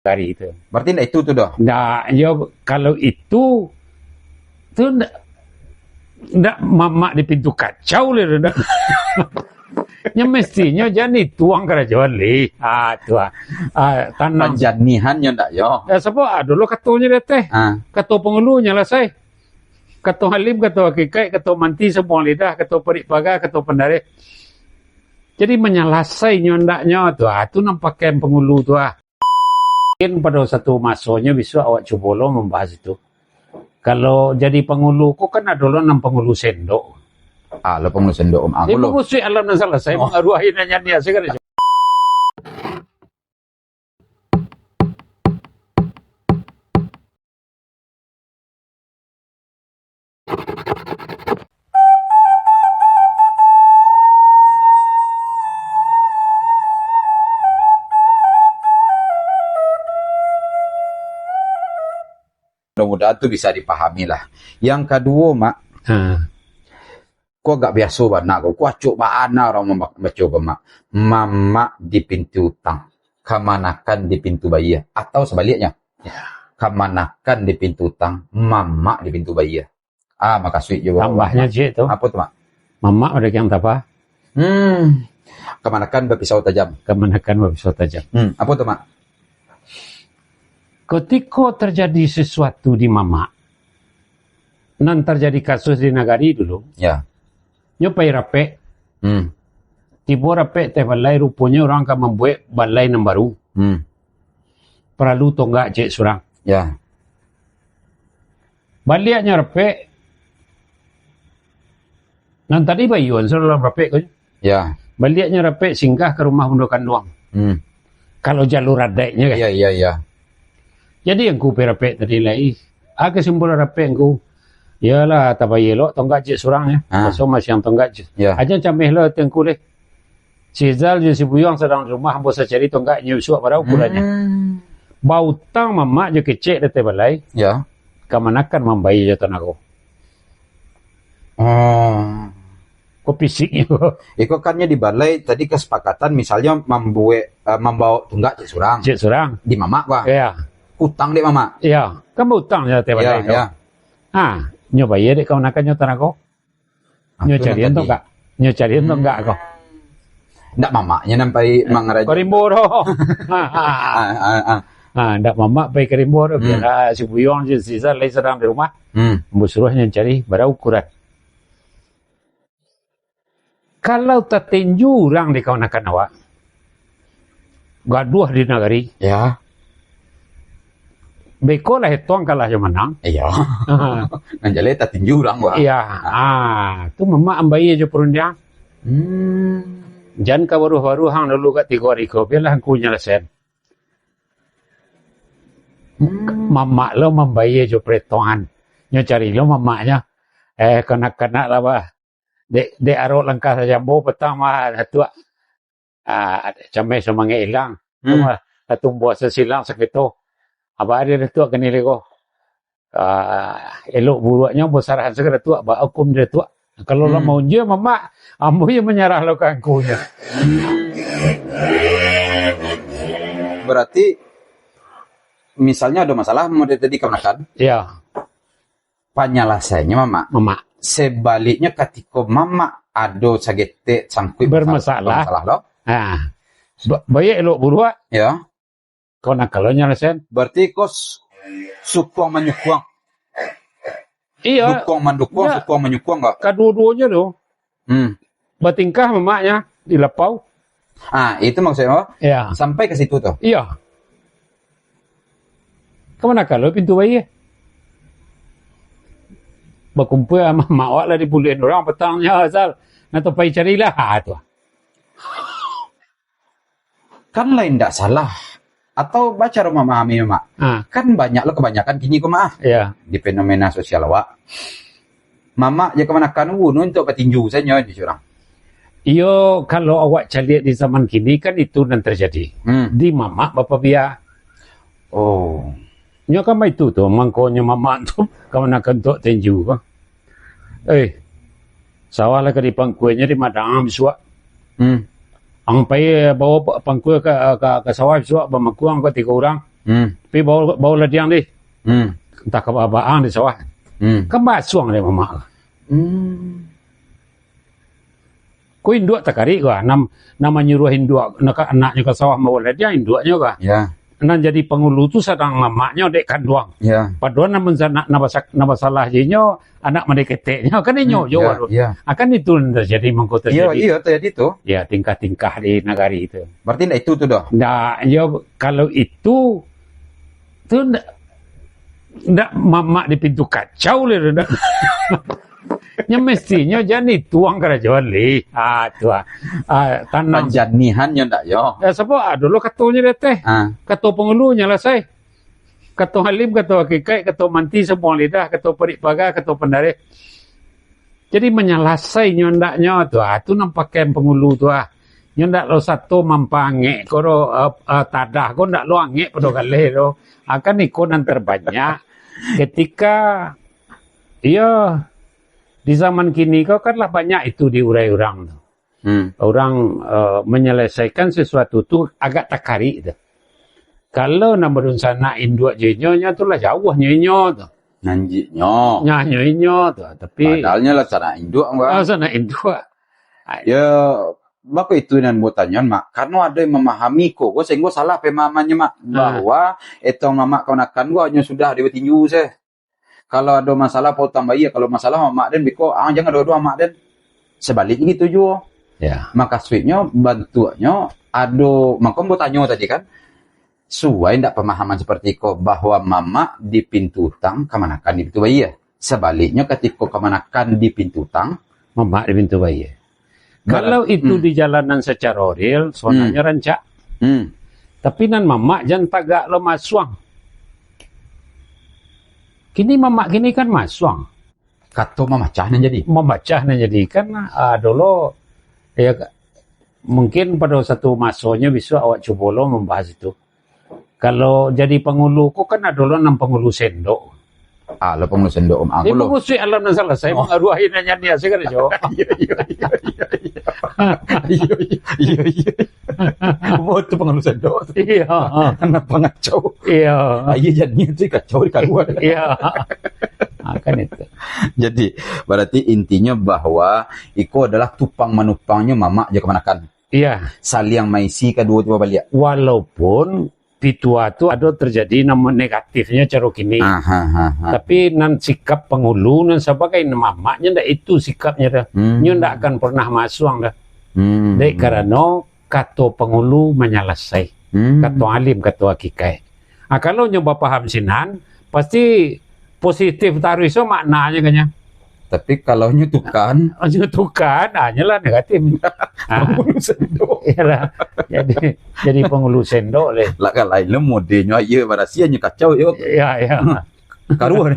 Dari itu. Berarti enggak itu tuh dah. Nah, kalau itu tuh ndak mamak di pintu kacau le ndak. Nya mestinya jadi tuang kerajaan le. Tanam Panjanihannya ndak yo. Ya sebab dulu ketuanya dia teh. Ketua pengulunya lah saya. Ketua Halim, ketua Kikai, ketua Manti semua lidah, ketua Perik Pagar, ketua Pendarik. Jadi menyalasai nyondaknya tuh. Itu nampaknya pengulu tuh. Mungkin pada satu masanya bisa awak coba lo membahas itu. Kalau jadi pengulu, kok kan ada lo 6 pengulu sendok. Lo pengulu sendok om aku lo. Ini mesti alam dan salah saya mengaruhi nanya dia sekarang. Mudah-mudahan tuh bisa dipahami lah. Yang kedua, Mak. Kok gak biasa banget kok. Kok acuk bana orang membaca Mak. Mama di pintu utang. Kemanakan di pintu bayi. Atau sebaliknya. Kemanakan di pintu utang. Mama di pintu bayi. Makasih juga. Tambahnya Cik itu. Apa tuh, Mak? Mama ada yang apa? Kemanakan berpisau tajam. Kemanakan berpisau tajam. Apa tuh, Mak? Ketika terjadi sesuatu di mama, nan terjadi kasus di Nagari dulu, nyopai rape, tiba rape teh balai rupanya orang akan membuat balai yang baru, perlu tonggak cek surang. Baliknya rape, nan tadi bayuan dalam rape kan? Baliknya rape singgah ke rumah mundokan doang. Kalau jalur adeknya kan? Jadi yang ku perapek tadi lagi, kesimpulan rapek ku, yalah tabayelo tonggak cik surang ya, pasal masih yang tonggak cik. Aja cameh lo tengku deh. Si Zal si Buyong sedang di rumah, hampa cari tonggak nyusuk pada ukurannya. Bau tang mama je kecek dete balai. Kemanakan membayi jatuh aku. Kok fisiknya? Ikokannya di balai tadi kesepakatan misalnya membawa tonggak cik surang. Cik surang. Di mama gua. Utang dek mama. Iya, kan utang ya teh balai itu. Nyoba ya dek kemanakan nyotan aku. Nyocarian tuh enggak? Nyocarian tuh enggak kok? Ndak mamanya nampai mangaraja. Kerimbo roh. Ndak mama pai kerimbo roh. Biar si Buyong si Zal lagi sedang di rumah. Musuhnya cari bara ukuran. Kalau tertinju orang di kemanakan awak, gaduh di Nagari. Beko lah tuang kalah yang menang. Nanjale tertinju orang gua. Tu mama ambai aja perundiang. Jangan ka baru-baru hang dulu kat 3 biarlah aku nyelesain. Mama lo membayar jo pretongan. Nyo cari lo mamanya. Kanak-kanak lah bah. Dek arok langkah saja bo petang mah tua. Camai semangat hilang. Satu buat sesilang segitu. Apa ada tua kini lego. Elok buruknya bersarahan segera tua. Ba hukum dia tua. Kalau lo mau je mama, ambo yang menyerah lo ke angkunya. Berarti misalnya ada masalah mau tadi kemenakan. Penyelesaiannya mama. Sebaliknya ketika mama ada sagete sangkut bermasalah lo. Baik elok buruk. Kau nak kalau nyelesain. Berarti kos sukuang menyukuang. Dukung mendukung, sukuang menyukuang enggak? Kedua-duanya tu. Bertingkah mamaknya di lepau. Itu maksudnya. Sampai ke situ tuh. Kemana kalau pintu bayi? Berkumpul sama mak awak lah dipulihin orang petangnya asal. Nak pai carilah tu. Kan lain tak salah. Atau baca rumah memahami mak. Kan banyak lo kebanyakan kini kok mah. Di fenomena sosial awak. Mama je kemanakan untuk petinju saja di curang. Kalau awak cari di zaman kini kan itu dan terjadi. Di mama bapa biar. Nyo kan itu tu mangkonya mama tu kemanakan untuk tinju kan. Sawah lah ke di pangkuanya di madang biswa. Ang pai bawa pangkul ke sawah biswa bamakuang ke 3 orang. Tapi bau lediang di. Entah ke baang di sawah. Kan basuang dia mamak. Ku induk tak kari gua. Nama nyuruh induk anaknya ke sawah mau lediang induknya gua. Ya. Nan jadi pengulu tu sedang mamaknya dek kanduang. Ya. Padahal nama salah jinyo anak mendeketeknya kan inyo jo. Ya. Akan itu terjadi mangko terjadi. Iya terjadi tu. Ya tingkah-tingkah di negari itu. Berarti ndak itu tu dah. Nah, yo kalau itu tu ndak mamak di pintu kacau le ndak. Nya mestinya jadi tuang kerajaan le. Tanam penjanihannya ndak yo. Sebab dulu ketuanya teh. Ketua pengulunya lah saya. Ketua Halim, ketua Kikai, ketua Manti semua lidah, ketua Perik Paga, ketua Pendarik. Jadi menyalasai nyondaknya tu nampakan pengulu tu Nyendak lo satu mampange koro tadah ko ndak lo ange pada kali lo akan ikonan terbanyak ketika di zaman kini kau kan lah banyak itu diurai orang tu. Orang menyelesaikan sesuatu tu agak takari tu. Kalau nak berunsana induk jenyonya tu lah jauh nyonyo tu. Nyonyo tu. Tapi padahal lah sana induk enggak. Sana induk. Ya maka itu nan mau tanya mak karena ada yang memahami kok sehingga salah pemahamannya mak bahwa etong mamak kawan-kawan gua hanya sudah dia tinju saya. Kalau ada masalah pau tambah iya kalau masalah mak den biko jangan dua-dua mak den. Sebaliknya gitu juga. Ya. Maka switnya bantuannya ada maka mau tanya tadi kan. Suai ndak pemahaman seperti kok bahwa mama di pintu tang kemanakan di pintu bayi ya. Sebaliknya ketika kemanakan di pintu tang mama di pintu bayi. Kalau itu di jalanan secara real, soalnya rancak. Tapi nan mama jangan tagak lo masuang. Kini mama kini kan masuang. Kato memacahnya jadi. Memacahnya jadi kan dulu ya mungkin pada satu masanya bisa awak coba lo membahas itu. Kalau jadi pengulu, kok kan ada lo 6 pengulu sendok. Lo pengulu sendok om aku lo. Mesti alam dan salah saya mengaruhi nanya saya kan jo. Iya. Oh itu pengulu sendok. Iya. Anak pengacau. Iya. Iya jadinya itu kacau di karuan. Iya. Kan itu. Jadi berarti intinya bahwa Iko adalah tupang manupangnya mama aja kemanakan. Iya. Saliang maisi kedua coba balik. Walaupun pitua tu ada terjadi nama negatifnya cara kini. Tapi nan sikap pengulu nan sebagai mamaknya ndak itu sikapnya dah. Nya ndak akan pernah masuang dah. Dek karena kata pengulu menyalasai. Kata alim kata hakikai. Kalau nyoba paham sinan pasti positif taruh iso maknanya kayaknya. Tapi kalau nyutukan hanyalah negatif. Pengulu sendok. Iyalah. Jadi pengulu sendok leh. Lah kan lain le modenya ieu barasianya kacau yo. Iya. Karua.